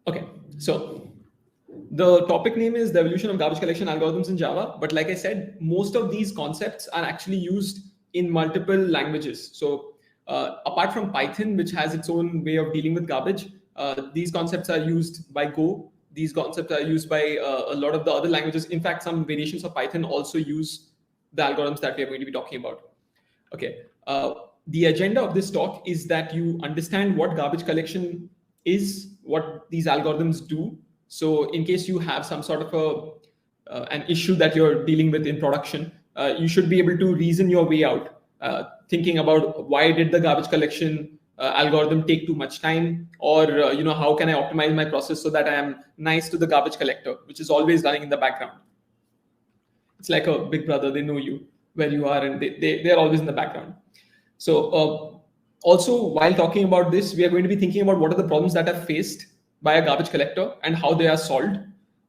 Okay, so the topic name is the evolution of garbage collection algorithms in Java. But like I said, most of these concepts are actually used in multiple languages. So apart from Python, which has its own way of dealing with garbage, these concepts are used by Go. These concepts are used by a lot of the other languages. In fact, some variations of Python also use the algorithms that we are going to be talking about. Okay. The agenda of this talk is that you understand what garbage collection is, what these algorithms do. So in case you have some sort of an issue that you're dealing with in production, you should be able to reason your way out, thinking about why did the garbage collection algorithm take too much time, or how can I optimize my process so that I am nice to the garbage collector, which is always running in the background. It's like a big brother. They know you where you are, and they're always in the background. So also, while talking about this, we are going to be thinking about what are the problems that are faced by a garbage collector and how they are solved.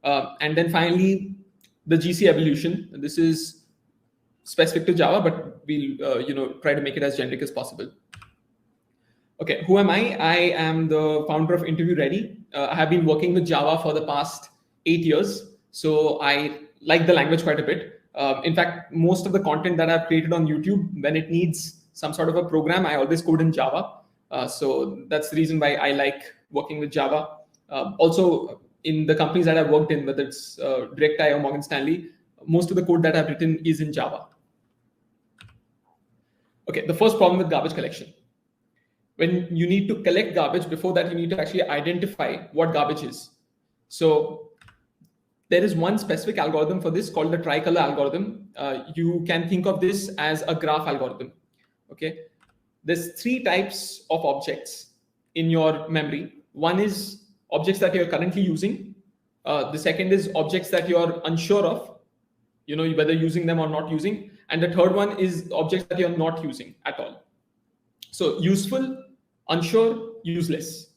And then finally, the GC evolution. This is specific to Java, but we'll try to make it as generic as possible. Okay, who am I? I am the founder of Interview Ready. I have been working with Java for the past 8 years. So I like the language quite a bit. In fact, most of the content that I've created on YouTube, when it needs some sort of a program, I always code in Java. So that's the reason why I like working with Java. Also, in the companies that I've worked in, whether it's DirectI or Morgan Stanley, most of the code that I've written is in Java. Okay, the first problem with garbage collection. When you need to collect garbage, before that, you need to actually identify what garbage is. So there is one specific algorithm for this called the tricolor algorithm. You can think of this as a graph algorithm. Okay, there's 3 types of objects in your memory. One is objects that you're currently using. The second is objects that you're unsure of, whether using them or not using. And the third one is objects that you're not using at all. So useful, unsure, useless.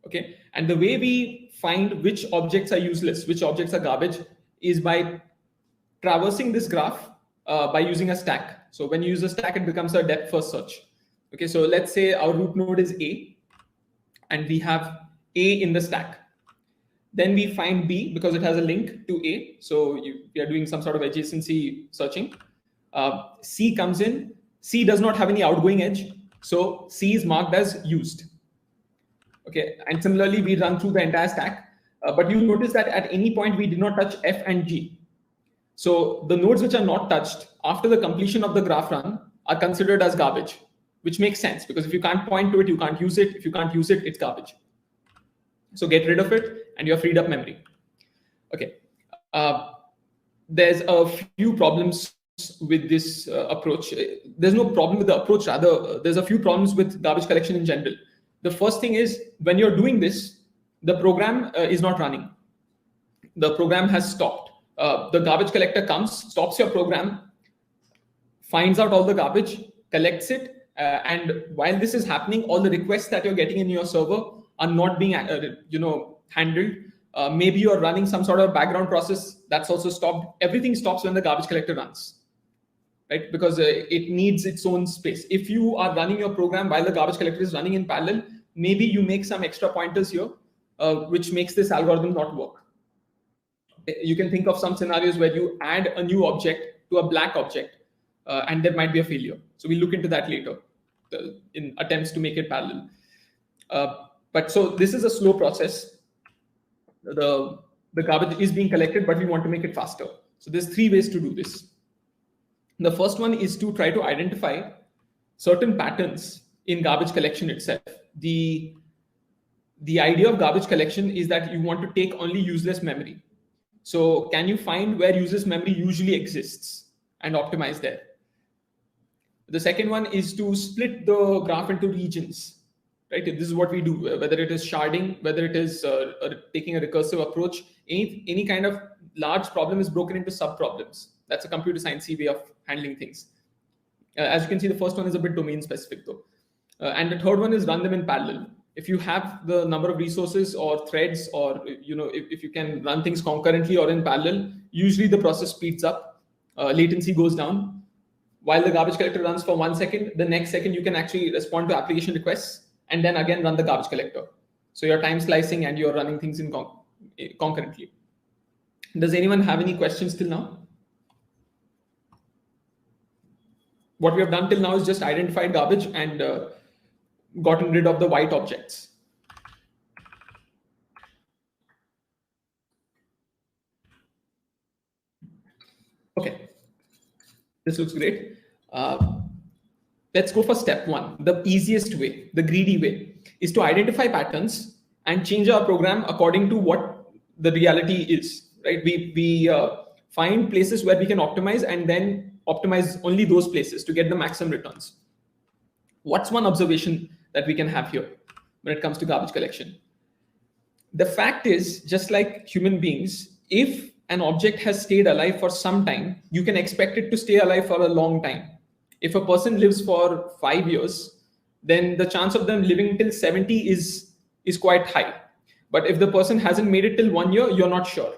Okay, and the way we find which objects are useless, which objects are garbage, is by traversing this graph by using a stack. So when you use a stack, it becomes a depth first search. Okay, so let's say our root node is A, and we have A in the stack. Then we find B because it has a link to A. So we are doing some sort of adjacency searching. C comes in. C does not have any outgoing edge. So C is marked as used. Okay, and similarly, we run through the entire stack. But you notice that at any point, we did not touch F and G. So the nodes which are not touched after the completion of the graph run are considered as garbage, which makes sense because if you can't point to it, you can't use it. If you can't use it, it's garbage. So get rid of it and you're freed up memory. Okay. There's a few problems with this approach. There's no problem with the approach, rather, there's a few problems with garbage collection in general. The first thing is when you're doing this, the program is not running. The program has stopped. The garbage collector comes, stops your program, finds out all the garbage, collects it, and while this is happening, all the requests that you're getting in your server are not being handled. Maybe you're running some sort of background process that's also stopped. Everything stops when the garbage collector runs, right? Because it needs its own space. If you are running your program while the garbage collector is running in parallel, maybe you make some extra pointers here, which makes this algorithm not work. You can think of some scenarios where you add a new object to a black object, and there might be a failure. So we'll look into that later in attempts to make it parallel. But so this is a slow process. The garbage is being collected, but we want to make it faster. So there's 3 ways to do this. The first one is to try to identify certain patterns in garbage collection itself. The idea of garbage collection is that you want to take only useless memory. So can you find where useless memory usually exists and optimize there? The second one is to split the graph into regions, right? This is what we do, whether it is sharding, whether it is taking a recursive approach, any kind of large problem is broken into sub-problems. That's a computer sciencey way of handling things. As you can see, the first one is a bit domain specific though. And the third one is run them in parallel. If you have the number of resources or threads, or if you can run things concurrently or in parallel, usually the process speeds up, latency goes down. While the garbage collector runs for 1 second, the next second you can actually respond to application requests and then again run the garbage collector. So you're time slicing and you're running things in concurrently. Does anyone have any questions till now? What we have done till now is just identified garbage and gotten rid of the white objects. Okay, this looks great. Let's go for step one. The easiest way, the greedy way, is to identify patterns and change our program according to what the reality is, right? We find places where we can optimize and then optimize only those places to get the maximum returns. What's one observation that we can have here when it comes to garbage collection? The fact is, just like human beings, if an object has stayed alive for some time, you can expect it to stay alive for a long time. If a person lives for 5 years, then the chance of them living till 70 is quite high. But if the person hasn't made it till 1 year, you're not sure.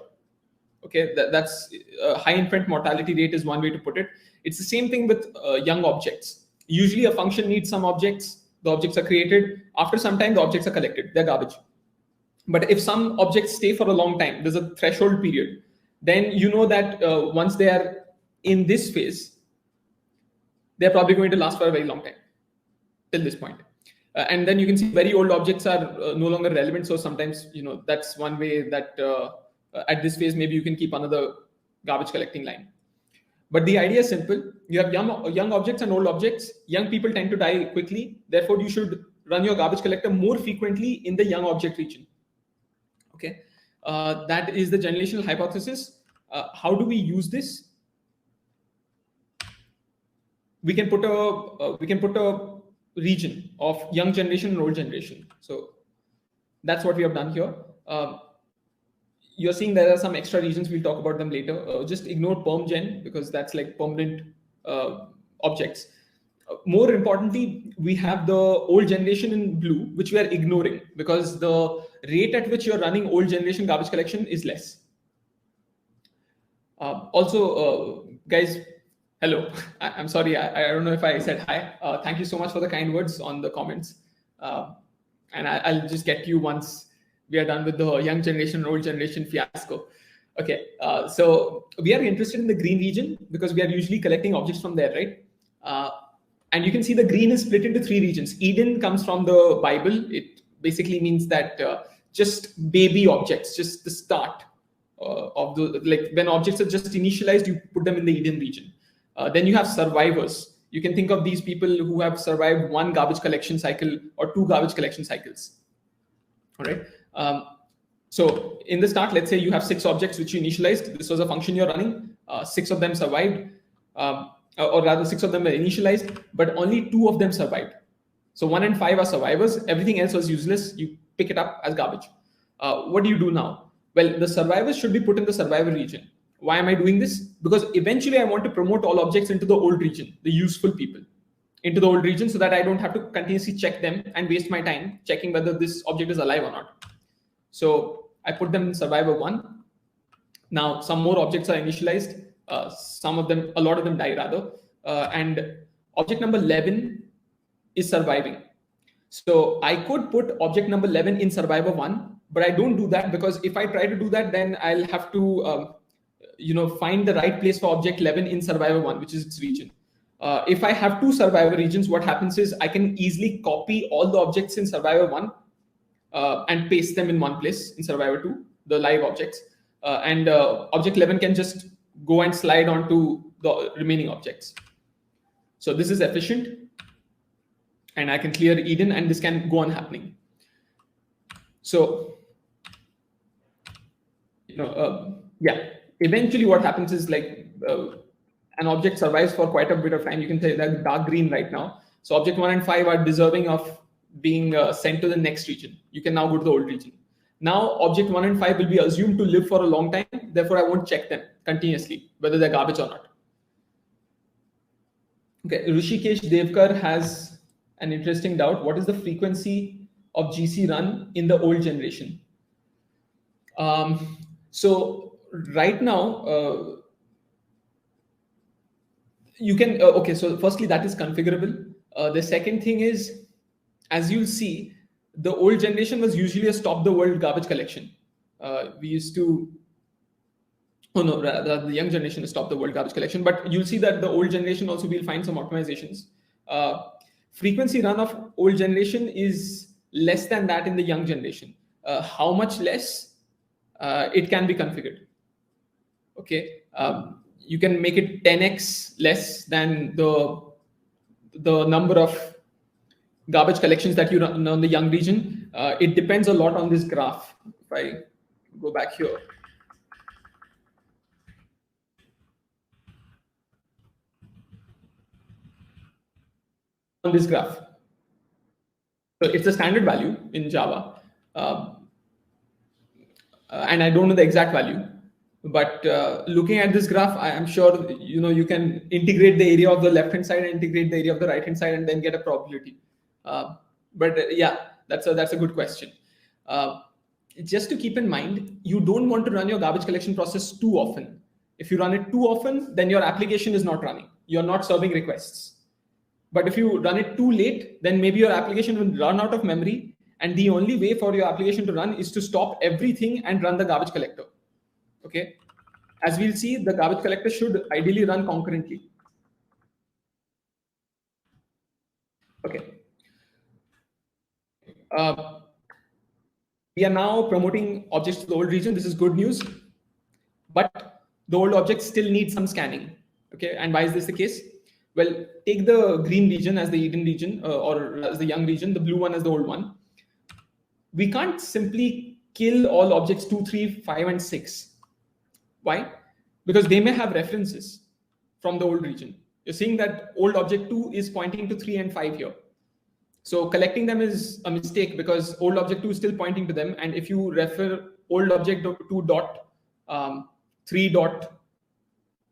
Okay, that's high infant mortality rate is one way to put it. It's the same thing with young objects. Usually a function needs some objects, the objects are created. After some time, the objects are collected, they're garbage. But if some objects stay for a long time, there's a threshold period, then you know that once they are in this phase, they're probably going to last for a very long time, till this point. And then you can see very old objects are no longer relevant. So sometimes, that's one way that at this phase, maybe you can keep another garbage collecting line. But the idea is simple. You have young objects and old objects. Young people tend to die quickly. Therefore, you should run your garbage collector more frequently in the young object region. Okay, that is the generational hypothesis. How do we use this? We can put a region of young generation and old generation. So that's what we have done here. You're seeing there are some extra regions. We'll talk about them later. Just ignore permgen because that's like permanent objects. More importantly, we have the old generation in blue, which we are ignoring because the rate at which you're running old generation garbage collection is less. Also, guys, hello. I'm sorry, I don't know if I said hi. Thank you so much for the kind words on the comments. And I'll just get to you once we are done with the young generation, old generation fiasco. Okay, so we are interested in the green region because we are usually collecting objects from there, right? And you can see the green is split into 3 regions. Eden comes from the Bible. It basically means that just baby objects, just the start of the, like when objects are just initialized, you put them in the Eden region. Then you have survivors. You can think of these people who have survived 1 garbage collection cycle or 2 garbage collection cycles. All right. So in the start, let's say you have 6 objects which you initialized. This was a function you're running. 6 of them survived. Or rather 6 of them were initialized, but only 2 of them survived. So 1 and 5 are survivors. Everything else was useless. You pick it up as garbage. What do you do now? Well, the survivors should be put in the survivor region. Why am I doing this? Because eventually I want to promote all objects into the old region, the useful people, into the old region so that I don't have to continuously check them and waste my time checking whether this object is alive or not. So I put them in survivor 1. Now some more objects are initialized. Some of them, a lot of them die rather. And object number 11 is surviving. So I could put object number 11 in survivor 1, but I don't do that because if I try to do that, then I'll have to find the right place for object 11 in survivor 1, which is its region. If I have 2 survivor regions, what happens is I can easily copy all the objects in survivor 1 and paste them in one place in survivor 2, the live objects. And object 11 can just go and slide onto the remaining objects. So this is efficient. And I can clear Eden and this can go on happening. So, yeah, eventually what happens is like an object survives for quite a bit of time. You can say that dark green right now. So object 1 and 5 are deserving of being sent to the next region. You can now go to the old region. Now object 1 and 5 will be assumed to live for a long time. Therefore, I won't check them continuously, whether they're garbage or not. Okay, Rishikesh Devkar has an interesting doubt. What is the frequency of GC run in the old generation? So right now, you can, okay, so firstly, that is configurable. The second thing is, as you'll see, the old generation was usually a stop the world garbage collection. We used to, oh no, rather the young generation is stop the world garbage collection, but you'll see that the old generation also will find some optimizations. Uh, Frequency run of old generation is less than that in the young generation. How much less? It can be configured. Okay, you can make it 10x less than the number of garbage collections that you run on the young region. It depends a lot on this graph. If I go back here, on this graph, so it's a standard value in Java, and I don't know the exact value. But looking at this graph, I am sure you can integrate the area of the left hand side and integrate the area of the right hand side, and then get a probability. But yeah, that's a good question. Uh, just to keep in mind, you don't want to run your garbage collection process too often. If you run it too often, then your application is not running. You're not serving requests. But if you run it too late, then maybe your application will run out of memory. And the only way for your application to run is to stop everything and run the garbage collector. Okay. As we'll see, the garbage collector should ideally run concurrently. Okay. Uh, we are now promoting objects to the old region. This is good news. But the old objects still need some scanning. Okay. And why is this the case? Well, take the green region as the Eden region, or as the young region, the blue one as the old one. We can't simply kill all objects 2, 3, 5, and 6. Why? Because they may have references from the old region. You're seeing that old object 2 is pointing to 3 and 5 here. So collecting them is a mistake because old object 2 is still pointing to them. And if you refer old object 2 dot 3 dot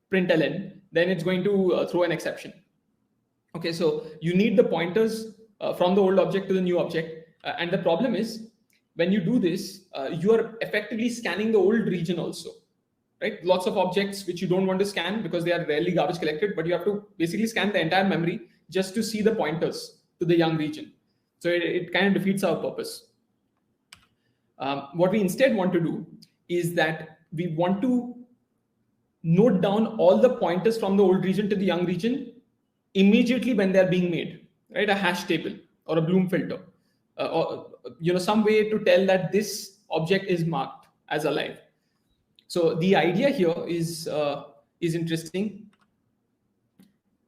println, then it's going to throw an exception. Okay, so you need the pointers from the old object to the new object. And the problem is, when you do this, you are effectively scanning the old region also. Right? Lots of objects which you don't want to scan because they are rarely garbage collected, but you have to basically scan the entire memory just to see the pointers to the young region. So it kind of defeats our purpose. What we instead want to do is that we want to note down all the pointers from the old region to the young region immediately when they're being made, right? A hash table or a Bloom filter, or some way to tell that this object is marked as alive. So the idea here is interesting.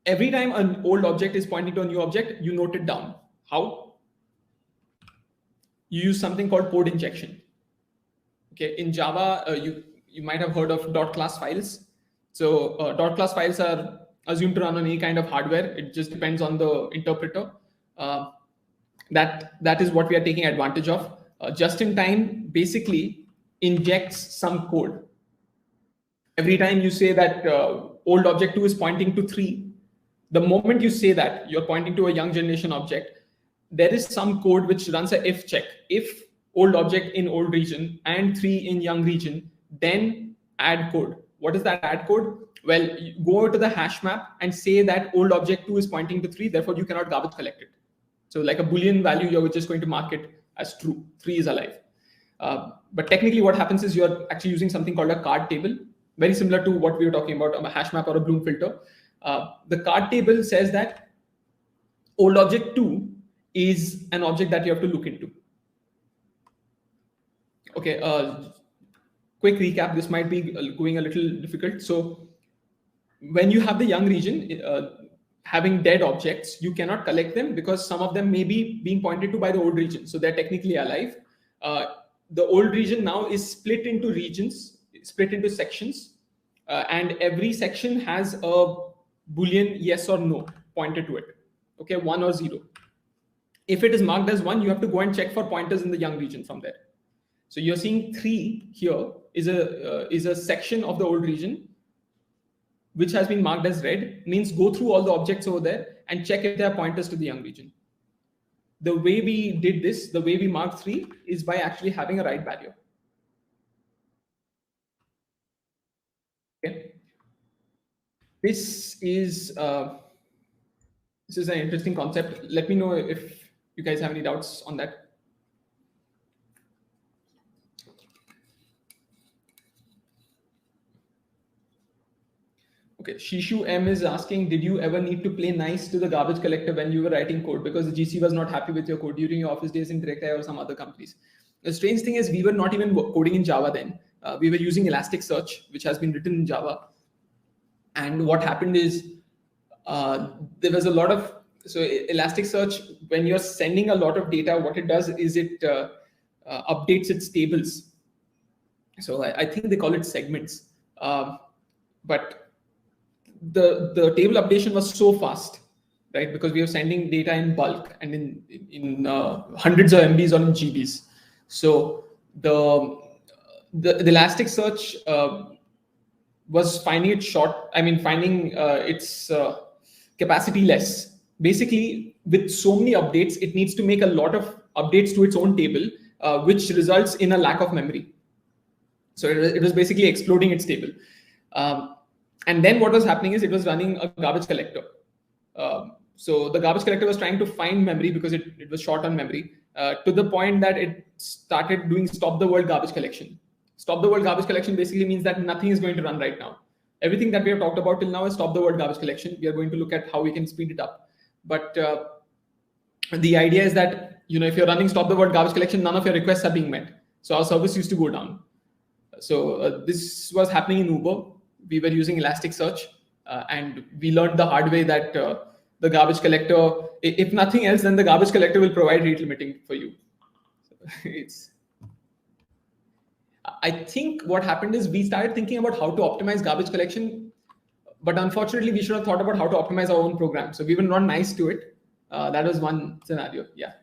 Every time an old object is pointing to a new object, you note it down. How? You use something called code injection. Okay, in Java, you might have heard of .class files. So .class files are assumed to run on any kind of hardware. It just depends on the interpreter. That is what we are taking advantage of. Just in time basically injects some code. Every time you say that old object 2 is pointing to 3, the moment you say that, you're pointing to a young generation object, there is some code which runs a if check. If old object in old region and 3 in young region, then add code. What is that add code? Well, you go to the hash map and say that old object 2 is pointing to 3, therefore you cannot garbage collect it. So like a Boolean value, you're just going to mark it as true. 3 is alive. But technically what happens is you're actually using something called a card table, very similar to what we were talking about, a hash map or a Bloom filter. The card table says that old object 2 is an object that you have to look into. Okay, quick recap. This might be going a little difficult. So when you have the young region having dead objects, you cannot collect them because some of them may be being pointed to by the old region. So they're technically alive. The old region now is split into regions, split into sections, and every section has a Boolean yes or no pointed to it. Okay, 1 or 0. If it is marked as 1, you have to go and check for pointers in the young region from there. So you're seeing 3 here is a section of the old region which has been marked as red. Means go through all the objects over there and check if there are pointers to the young region. The way we did this, the way we marked 3, is by actually having a write barrier. Okay. This is an interesting concept. Let me know if you guys have any doubts on that. Okay, Shishu M is asking, did you ever need to play nice to the garbage collector when you were writing code because the GC was not happy with your code during your office days in DirectAI or some other companies? The strange thing is we were not even coding in Java then. We were using Elasticsearch, which has been written in Java. And what happened is there was a lot of, so Elasticsearch, when you're sending a lot of data, what it does is it updates its tables. So I think they call it segments. But the table updation was so fast, right? Because we were sending data in bulk and in hundreds of MBs or in GBs. So the Elasticsearch was finding it short. I mean, finding its capacity less. Basically, with so many updates, it needs to make a lot of updates to its own table, which results in a lack of memory. So it was basically exploding its table. And then what was happening is it was running a garbage collector. So the garbage collector was trying to find memory because it was short on memory, to the point that it started doing stop the world garbage collection. Stop the world garbage collection basically means that nothing is going to run right now. Everything that we have talked about till now is stop the world garbage collection. We are going to look at how we can speed it up. But the idea is that, if you're running stop the world garbage collection, none of your requests are being met. So our service used to go down. So this was happening in Uber. We were using Elasticsearch, and we learned the hard way that the garbage collector, if nothing else, then the garbage collector will provide rate limiting for you. So I think what happened is we started thinking about how to optimize garbage collection, but unfortunately, we should have thought about how to optimize our own program. So we were not nice to it. That was one scenario. Yeah.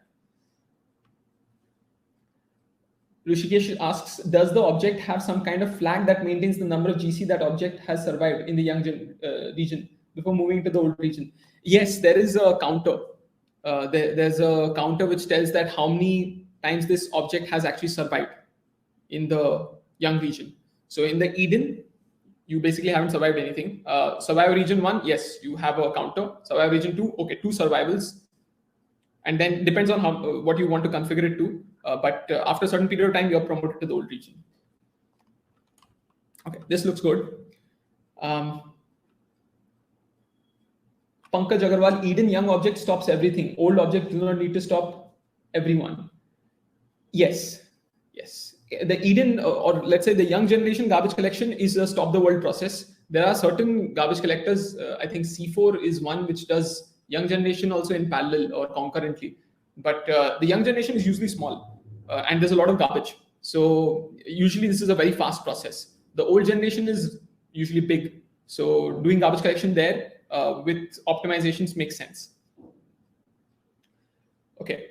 Rishikesh asks, does the object have some kind of flag that maintains the number of GC that object has survived in the young region before moving to the old region? Yes, there is a counter. There's a counter which tells that how many times this object has actually survived in the young region. So in the Eden, you basically haven't survived anything. Survival region 1, yes, you have a counter. Survival region 2, okay, 2 survivals. And then depends on what you want to configure it to. But after a certain period of time, you're promoted to the old region. Okay, this looks good. Pankaj Agarwal, Eden young object stops everything. Old object do not need to stop everyone. Yes. The Eden, or let's say the young generation garbage collection is a stop the world process. There are certain garbage collectors. I think C4 is one which does young generation also in parallel or concurrently. But the young generation is usually small and there's a lot of garbage. So usually this is a very fast process. The old generation is usually big. So doing garbage collection there with optimizations makes sense. Okay.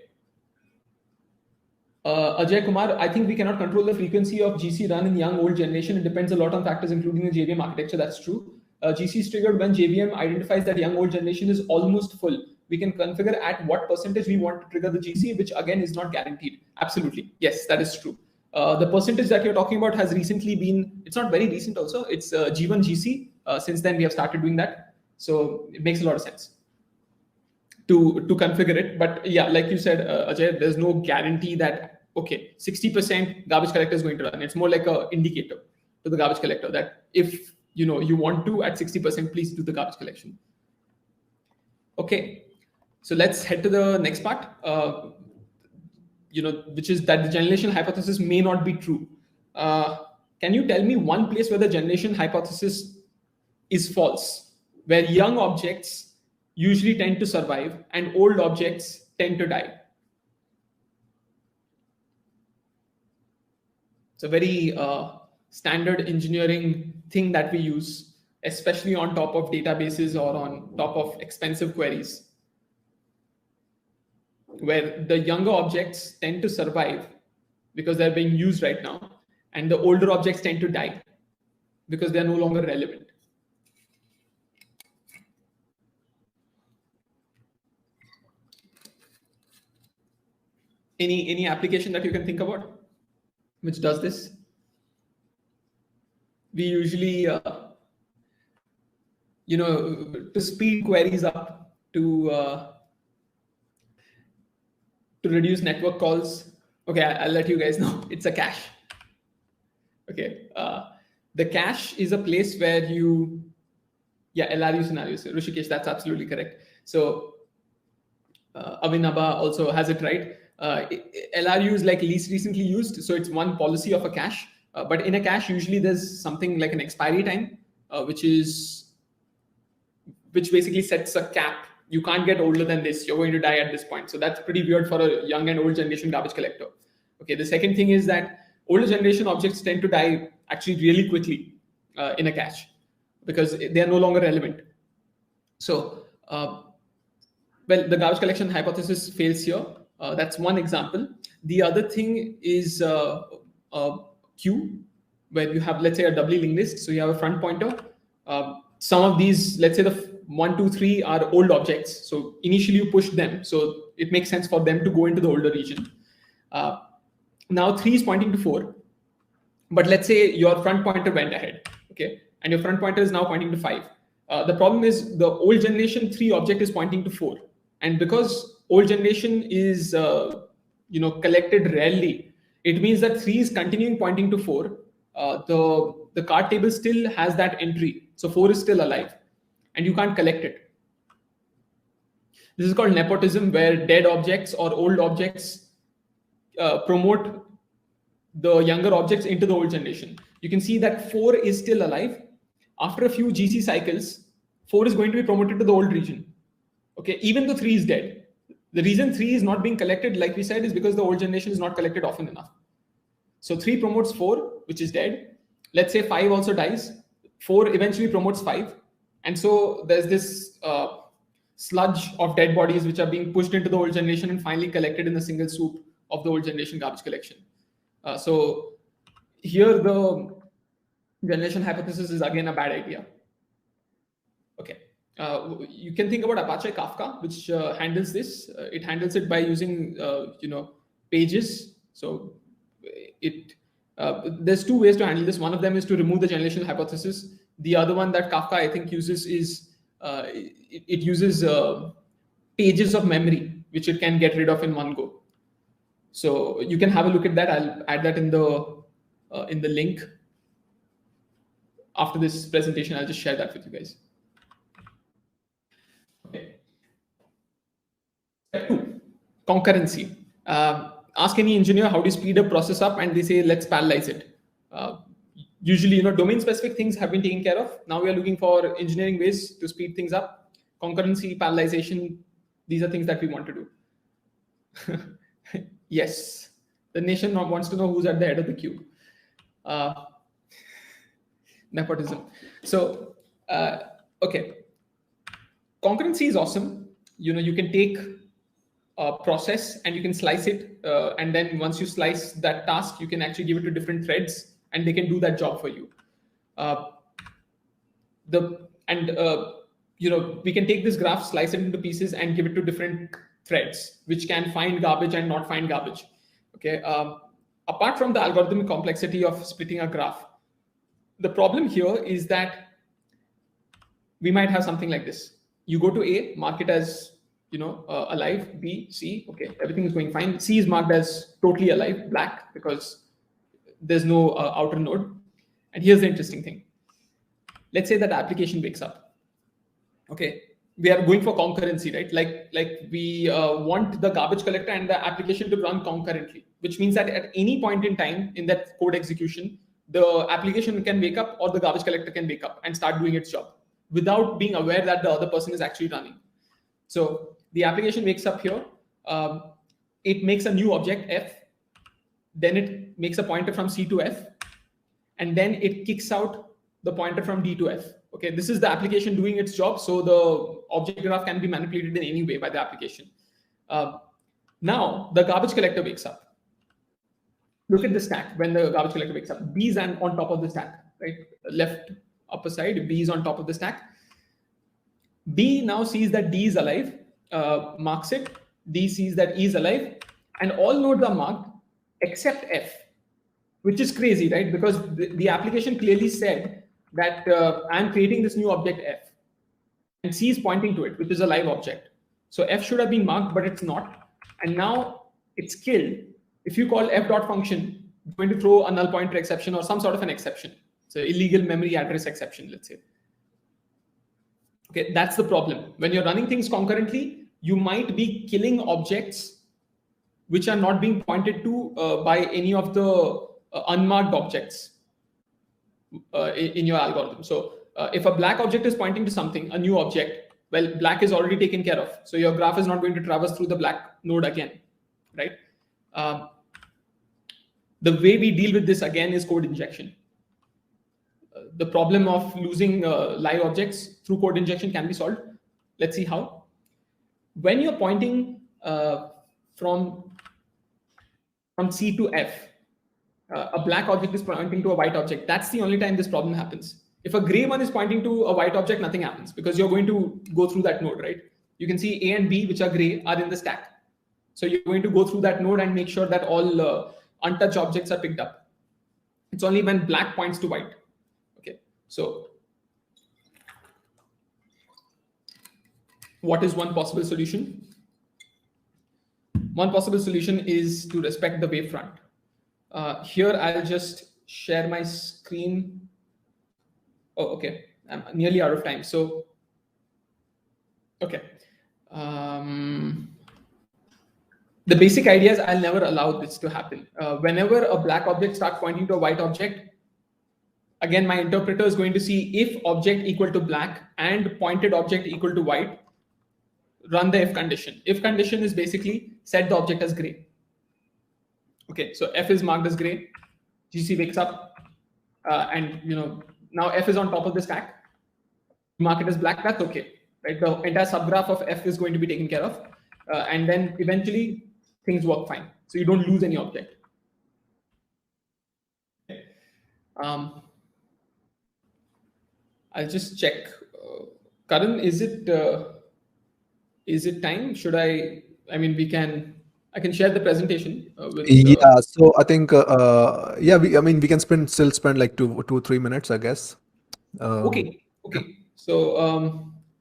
Ajay Kumar, I think we cannot control the frequency of GC run in young old generation. It depends a lot on factors, including the JVM architecture. That's true. GC is triggered when JVM identifies that young old generation is almost full. We can configure at what percentage we want to trigger the GC, which again is not guaranteed. Absolutely. Yes, that is true. The percentage that you're talking about has recently been, it's not very recent also, it's G1GC. Since then we have started doing that. So it makes a lot of sense to configure it. But yeah, like you said, Ajay, there's no guarantee that, okay, 60% garbage collector is going to run. It's more like an indicator to the garbage collector that if you want to at 60%, please do the garbage collection. Okay, so let's head to the next part, which is that the generation hypothesis may not be true. Can you tell me one place where the generation hypothesis is false, where young objects usually tend to survive and old objects tend to die? It's a very standard engineering thing that we use, especially on top of databases or on top of expensive queries, where the younger objects tend to survive because they're being used right now, and the older objects tend to die because they're no longer relevant. Any application that you can think about which does this? We usually, to speed queries up, to reduce network calls. Okay, I'll let you guys know. It's a cache. Okay, the cache is a place where you Yeah, LRU scenarios. Rishikesh, that's absolutely correct. So Avinaba also has it right. LRU is like least recently used, so it's one policy of a cache. But in a cache, usually there's something like an expiry time, which basically sets a cap. You can't get older than this. You're going to die at this point. So that's pretty weird for a young and old generation garbage collector. Okay. The second thing is that older generation objects tend to die actually really quickly in a cache because they are no longer relevant. So, well, the garbage collection hypothesis fails here. That's one example. The other thing is a queue where you have, let's say, a doubly linked list. So you have a front pointer. Some of these, let's say the 1, 2, 3 are old objects. So initially you push them. So it makes sense for them to go into the older region. Now 3 is pointing to 4. But let's say your front pointer went ahead, okay? And your front pointer is now pointing to 5. The problem is the old generation 3 object is pointing to 4. And because old generation is collected rarely, it means that 3 is continuing pointing to 4. The card table still has that entry. So 4 is still alive and you can't collect it. This is called nepotism, where dead objects or old objects promote the younger objects into the old generation. You can see that 4 is still alive. After a few GC cycles, 4 is going to be promoted to the old region. Okay, even though 3 is dead. The reason 3 is not being collected, like we said, is because the old generation is not collected often enough. So 3 promotes 4, which is dead. Let's say 5 also dies. 4 eventually promotes 5. And so there's this sludge of dead bodies which are being pushed into the old generation and finally collected in a single swoop of the old generation garbage collection. So here the generation hypothesis is again a bad idea. Okay. You can think about Apache Kafka, which handles this. It handles it by using pages. So there's 2 ways to handle this. One of them is to remove the generation hypothesis. The other one that Kafka, I think, uses is it uses pages of memory, which it can get rid of in one go. So you can have a look at that. I'll add that in the link after this presentation. I'll just share that with you guys. Okay. Step 2, concurrency. Ask any engineer how do you speed a process up, and they say let's parallelize it. Usually, domain-specific things have been taken care of. Now we are looking for engineering ways to speed things up. Concurrency, parallelization, these are things that we want to do. Yes, the nation wants to know who's at the head of the queue. Nepotism. So, okay. Concurrency is awesome. You can take a process and you can slice it. And then once you slice that task, you can actually give it to different threads and they can do that job for you. We can take this graph, slice it into pieces and give it to different threads, which can find garbage and not find garbage. Okay. Apart from the algorithmic complexity of splitting a graph, the problem here is that we might have something like this. You go to A, mark it as alive. B, C, okay, everything is going fine. C is marked as totally alive, black, because there's no outer node. And here's the interesting thing. Let's say that application wakes up. Okay, we are going for concurrency, right? Like we want the garbage collector and the application to run concurrently, which means that at any point in time in that code execution, the application can wake up or the garbage collector can wake up and start doing its job without being aware that the other person is actually running. So the application wakes up here. It makes a new object, F. Then it makes a pointer from C to F. And then it kicks out the pointer from D to F. Okay, this is the application doing its job. So the object graph can be manipulated in any way by the application. Now the garbage collector wakes up. Look at the stack when the garbage collector wakes up. B is on top of the stack, right? Left upper side, B is on top of the stack. B now sees that D is alive, marks it. D sees that E is alive, and all nodes are marked except F, which is crazy, right? Because the application clearly said that I'm creating this new object F, and C is pointing to it, which is a live object. So F should have been marked, but it's not. And now it's killed. If you call f.function, it's going to throw a null pointer exception or some sort of an exception. So illegal memory address exception, let's say. Okay, that's the problem. When you're running things concurrently, you might be killing objects which are not being pointed to by any of the unmarked objects in your algorithm. So if a black object is pointing to something, a new object, well, black is already taken care of. So your graph is not going to traverse through the black node again, right? The way we deal with this again is code injection. The problem of losing live objects through code injection can be solved. Let's see how. When you're pointing from C to F, a black object is pointing to a white object. That's the only time this problem happens. If a gray one is pointing to a white object, nothing happens because you're going to go through that node, right? You can see A and B, which are gray, are in the stack. So you're going to go through that node and make sure that all untouched objects are picked up. It's only when black points to white. Okay, so what is one possible solution? One possible solution is to respect the wavefront. Here, I'll just share my screen. Oh, okay. I'm nearly out of time. So, okay. The basic idea is I'll never allow this to happen. Whenever a black object starts pointing to a white object, again, my interpreter is going to see if object equal to black and pointed object equal to white, run the if condition. If condition is basically set the object as gray. Okay, so F is marked as gray. GC wakes up, and now F is on top of the stack. Mark it as black. That's okay, right? The entire subgraph of F is going to be taken care of, and then eventually things work fine. So you don't lose any object. Okay. I'll just check. Karan, is it time? Should I? I mean, I can share the presentation. Yeah. So I think yeah. We can still spend like 2-3 minutes, I guess. Okay. So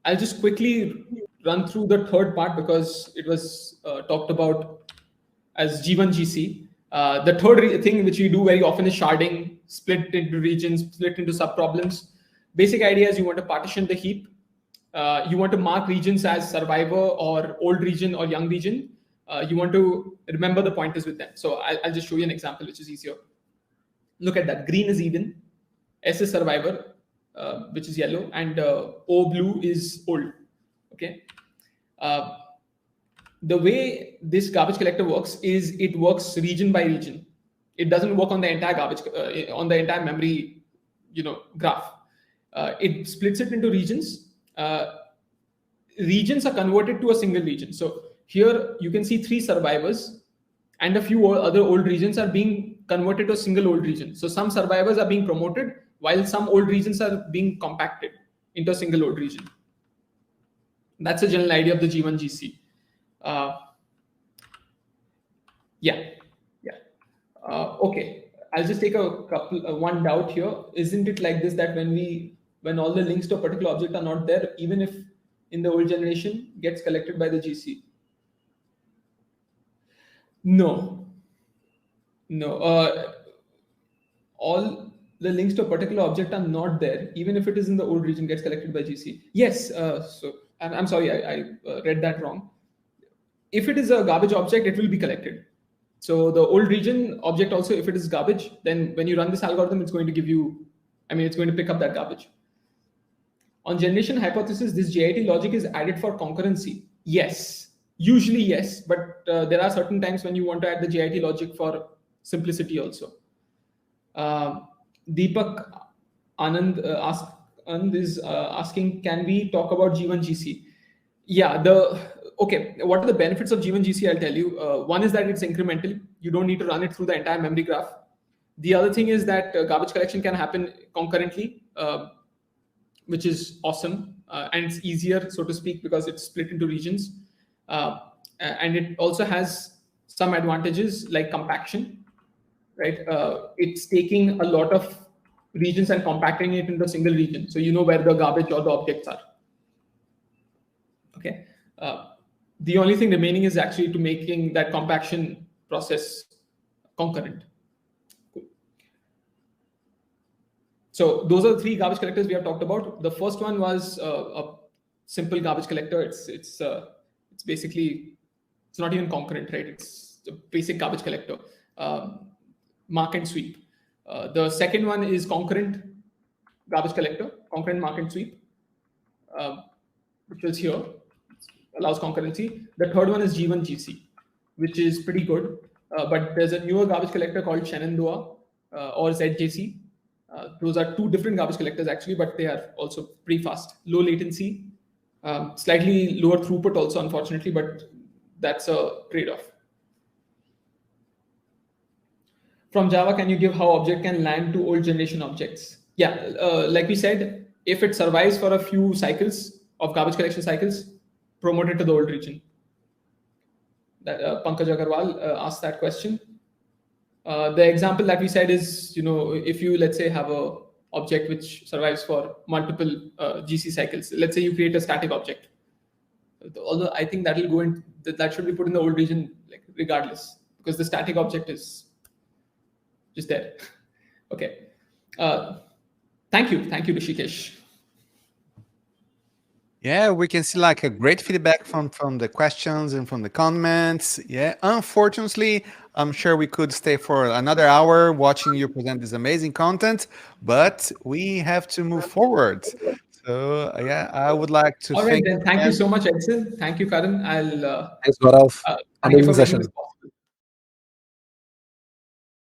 I'll just quickly run through the third part because it was talked about as G1GC. The third thing which we do very often is sharding, split into regions, split into subproblems. Basic idea is you want to partition the heap. You want to mark regions as survivor or old region or young region. You want to remember the pointers with them. So I'll just show you an example which is easier. Look at that. Green is even, S is survivor, which is yellow, and O blue is old. Okay. The way this garbage collector works is it works region by region. It doesn't work on the entire on the entire memory, graph. It splits it into regions. Regions are converted to a single region. So here you can see 3 survivors and a few other old regions are being converted to a single old region. So some survivors are being promoted while some old regions are being compacted into a single old region. That's the general idea of the G1GC. Okay, I'll just take one doubt here. Isn't it like this that when all the links to a particular object are not there, even if in the old generation gets collected by the GC? No. All the links to a particular object are not there, even if it is in the old region gets collected by GC. Yes. So I'm sorry, I read that wrong. If it is a garbage object, it will be collected. So the old region object also, if it is garbage, then when you run this algorithm, it's going to give you, it's going to pick up that garbage. On generation hypothesis, this JIT logic is added for concurrency. Yes, usually yes, but there are certain times when you want to add the JIT logic for simplicity also. Deepak Anand is asking, can we talk about G1GC? Yeah, okay, what are the benefits of G1GC? I'll tell you. One is that it's incremental. You don't need to run it through the entire memory graph. The other thing is that garbage collection can happen concurrently, which is awesome. And it's easier, so to speak, because it's split into regions. And it also has some advantages like compaction, right? It's taking a lot of regions and compacting it into a single region. So you know where the garbage or the objects are. Okay. The only thing remaining is actually to making that compaction process concurrent. Cool. So those are the 3 garbage collectors we have talked about. The first one was simple garbage collector. It's basically, it's not even concurrent, right? It's a basic garbage collector, mark and sweep. The second one is concurrent garbage collector, concurrent mark and sweep, which is here, allows concurrency. The third one is Gmgc, which is pretty good. But there's a newer garbage collector called Shenandoah or ZJC. Those are two different garbage collectors actually, but they are also pretty fast, low latency, slightly lower throughput also, unfortunately, but that's a trade-off. From Java, can you give how object can land to old generation objects? Yeah, like we said, if it survives for a few cycles of garbage collection cycles, promote it to the old region. That Pankaj Agarwal asked that question. The example that we said is, if you, let's say, have a object which survives for multiple GC cycles, let's say you create a static object. Although I think that will go in, that should be put in the old region, like regardless, because the static object is just there. Okay. Thank you, Rishikesh. Yeah, we can see like a great feedback from the questions and from the comments. Yeah, unfortunately, I'm sure we could stay for another hour watching you present this amazing content, but we have to move forward. So yeah, I would like to All right, thank then. you Thank you again. so much, Edson. Thank you, Karan. Thanks, Gaurav. Thank you Amazing for making session. this possible.